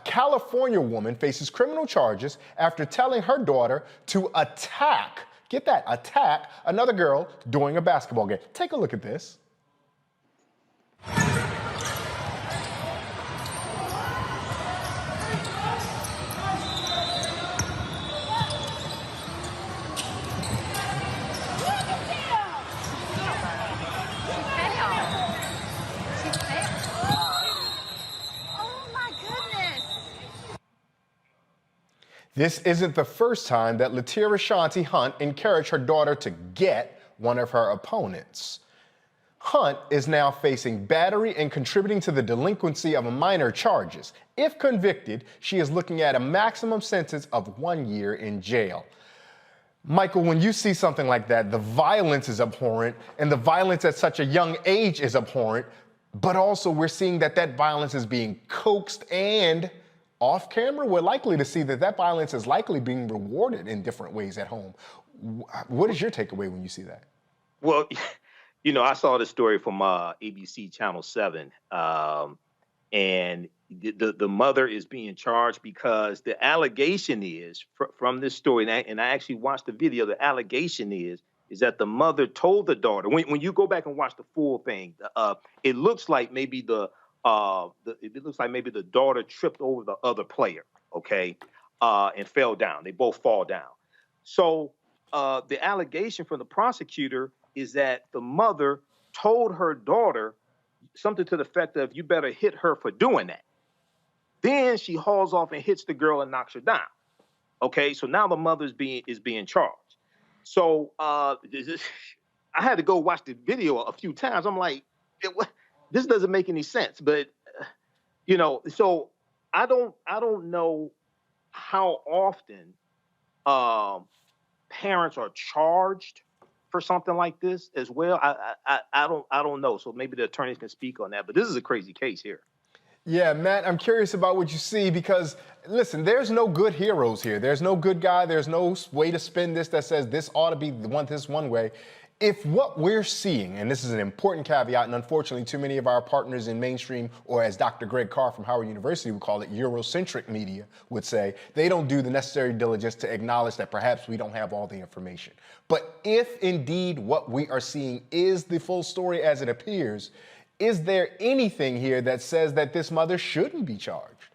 California woman faces criminal charges after telling her daughter to attack, get that, attack another girl during a basketball game. Take a look at this. This isn't the first time that Latira Shonty Hunt encouraged her daughter to get one of her opponents. Hunt is now facing battery and contributing to the delinquency of a minor charges. If convicted, she is looking at a maximum sentence of 1 year in jail. Michael, when you see something like that, the violence is abhorrent, and the violence at such a young age is abhorrent, but also we're seeing that that violence is being coaxed and off camera. We're likely to see that that violence is likely being rewarded in different ways at home. What is your takeaway when you see that? Well, you know, I saw this story from ABC Channel 7, and the mother is being charged because the allegation is from this story, and I actually watched the video. The allegation is that the mother told the daughter. When you go back and watch the full thing, it looks like maybe the daughter tripped over the other player, okay, and fell down. They both fall down. So the allegation from the prosecutor is that the mother told her daughter something to the effect of, "You better hit her for doing that." Then she hauls off and hits the girl and knocks her down. Okay, so now the mother is being charged. So I had to go watch the video a few times. I'm like, this doesn't make any sense. But you know, so I don't know how often parents are charged for something like this as well. I don't know. So maybe the attorneys can speak on that. But this is a crazy case here. Yeah, Matt, I'm curious about what you see because, listen, there's no good heroes here. There's no good guy. There's no way to spin this that says this ought to be this one way. If what we're seeing, and this is an important caveat, and unfortunately too many of our partners in mainstream, or as Dr. Greg Carr from Howard University would call it, Eurocentric media would say, they don't do the necessary diligence to acknowledge that perhaps we don't have all the information. But if indeed what we are seeing is the full story as it appears, is there anything here that says that this mother shouldn't be charged?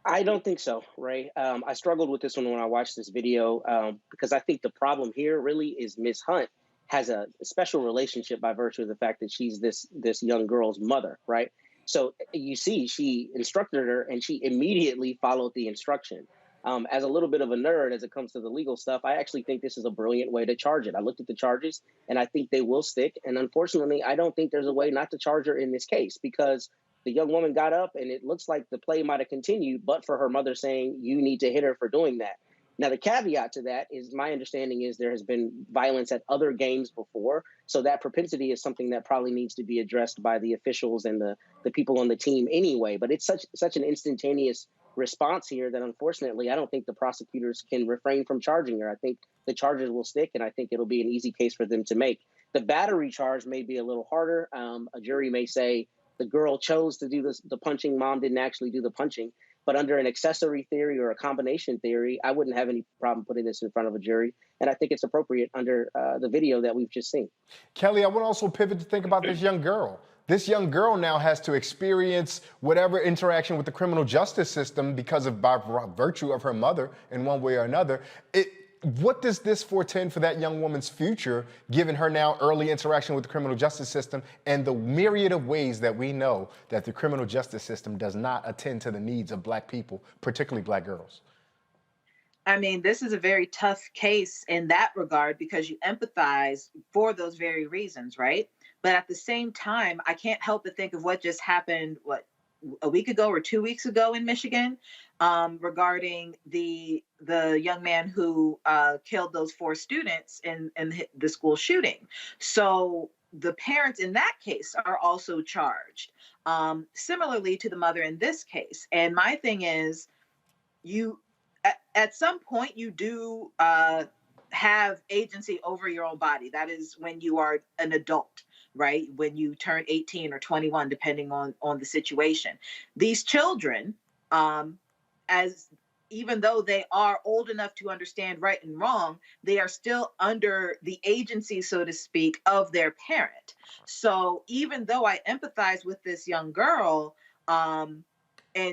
I don't think so, Ray. I struggled with this one when I watched this video because I think the problem here really is Miss Hunt has a special relationship by virtue of the fact that she's this young girl's mother, right? So you see, she instructed her and she immediately followed the instruction. As a little bit of a nerd as it comes to the legal stuff, I actually think this is a brilliant way to charge it. I looked at the charges and I think they will stick. And unfortunately, I don't think there's a way not to charge her in this case because the young woman got up and it looks like the play might have continued, but for her mother saying, "You need to hit her for doing that." Now, the caveat to that is my understanding is there has been violence at other games before. So that propensity is something that probably needs to be addressed by the officials and the people on the team anyway. But it's such an instantaneous response here that unfortunately, I don't think the prosecutors can refrain from charging her. I think the charges will stick and I think it'll be an easy case for them to make. The battery charge may be a little harder. A jury may say the girl chose to do the punching, mom didn't actually do the punching. But under an accessory theory or a combination theory, I wouldn't have any problem putting this in front of a jury. And I think it's appropriate under the video that we've just seen. Kelly, I want to also pivot to think about this young girl. This young girl now has to experience whatever interaction with the criminal justice system because of by virtue of her mother in one way or another. What does this portend for that young woman's future, given her now early interaction with the criminal justice system and the myriad of ways that we know that the criminal justice system does not attend to the needs of Black people, particularly Black girls? I mean, this is a very tough case in that regard because you empathize for those very reasons, right? But at the same time, I can't help but think of what just happened, a week ago or 2 weeks ago in Michigan, regarding the young man who killed those 4 students in the school shooting. So the parents in that case are also charged, similarly to the mother in this case. And my thing is, at some point you do have agency over your own body. That is when you are an adult. right? When you turn 18 or 21, depending on the situation. These children, as even though they are old enough to understand right and wrong, they are still under the agency, so to speak, of their parent. So even though I empathize with this young girl, and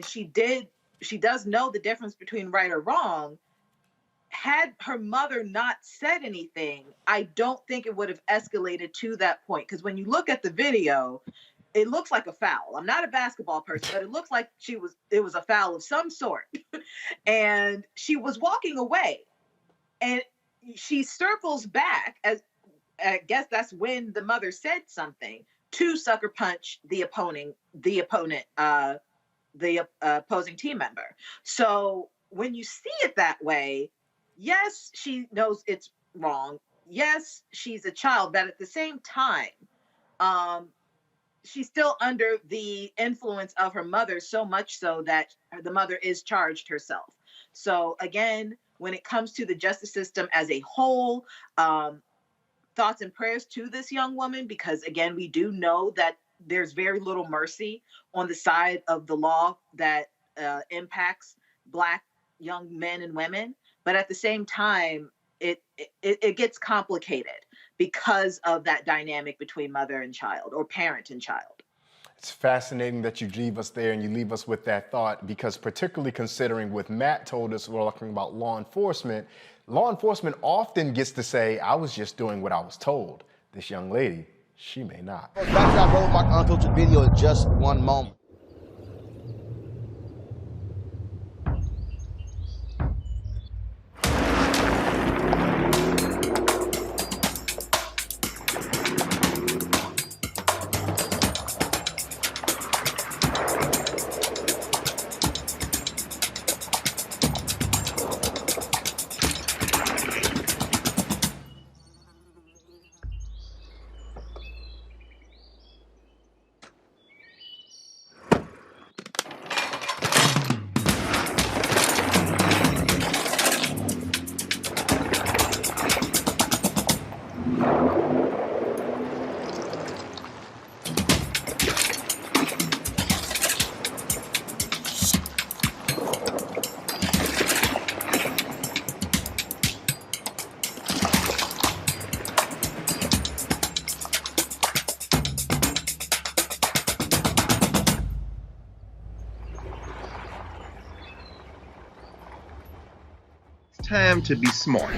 she does know the difference between right or wrong, had her mother not said anything, I don't think it would have escalated to that point. Because when you look at the video, it looks like a foul. I'm not a basketball person, but it looks like it was a foul of some sort. And she was walking away, and she circles back, as I guess that's when the mother said something, to sucker punch the opposing team member. So when you see it that way, yes, she knows it's wrong. Yes, she's a child, but at the same time, she's still under the influence of her mother, so much so that the mother is charged herself. So again, when it comes to the justice system as a whole, thoughts and prayers to this young woman, because again, we do know that there's very little mercy on the side of the law that impacts Black young men and women. But at the same time, it gets complicated because of that dynamic between mother and child, or parent and child. It's fascinating that you leave us there and you leave us with that thought, because particularly considering what Matt told us, we're talking about law enforcement often gets to say, I was just doing what I was told. This young lady, she may not. Back to that Roland Martin unfiltered video in just one moment. Time to be smart.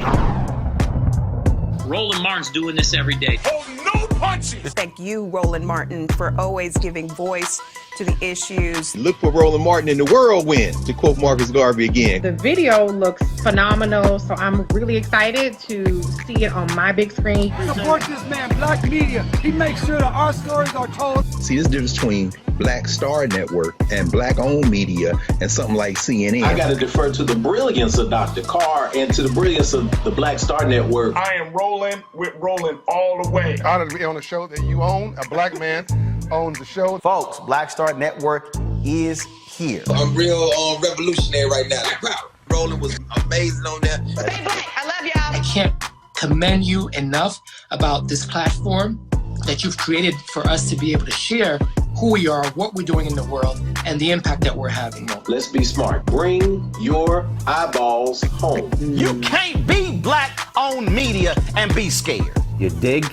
Roland Martin's doing this every day. Oh, no punches! Thank you, Roland Martin, for always giving voice to the issues. Look for Roland Martin in the whirlwind, to quote Marcus Garvey again. The video looks phenomenal, so I'm really excited to see it on my big screen. Support this man, Black media. He makes sure that our stories are told. See, there's a difference between Black Star Network and Black-owned media and something like CNN. I got to defer to the brilliance of Dr. Carr and to the brilliance of the Black Star Network. I am rolling with Roland all the way. Honored to be on a show that you own. A Black man owns the show. Folks, Black Star Network is here. I'm real revolutionary right now. Roland was amazing on there. Stay Black. I love y'all. I can't commend you enough about this platform that you've created for us to be able to share who we are, what we're doing in the world, and the impact that we're having. Let's be smart. Bring your eyeballs home. You can't be Black-owned media and be scared. You dig?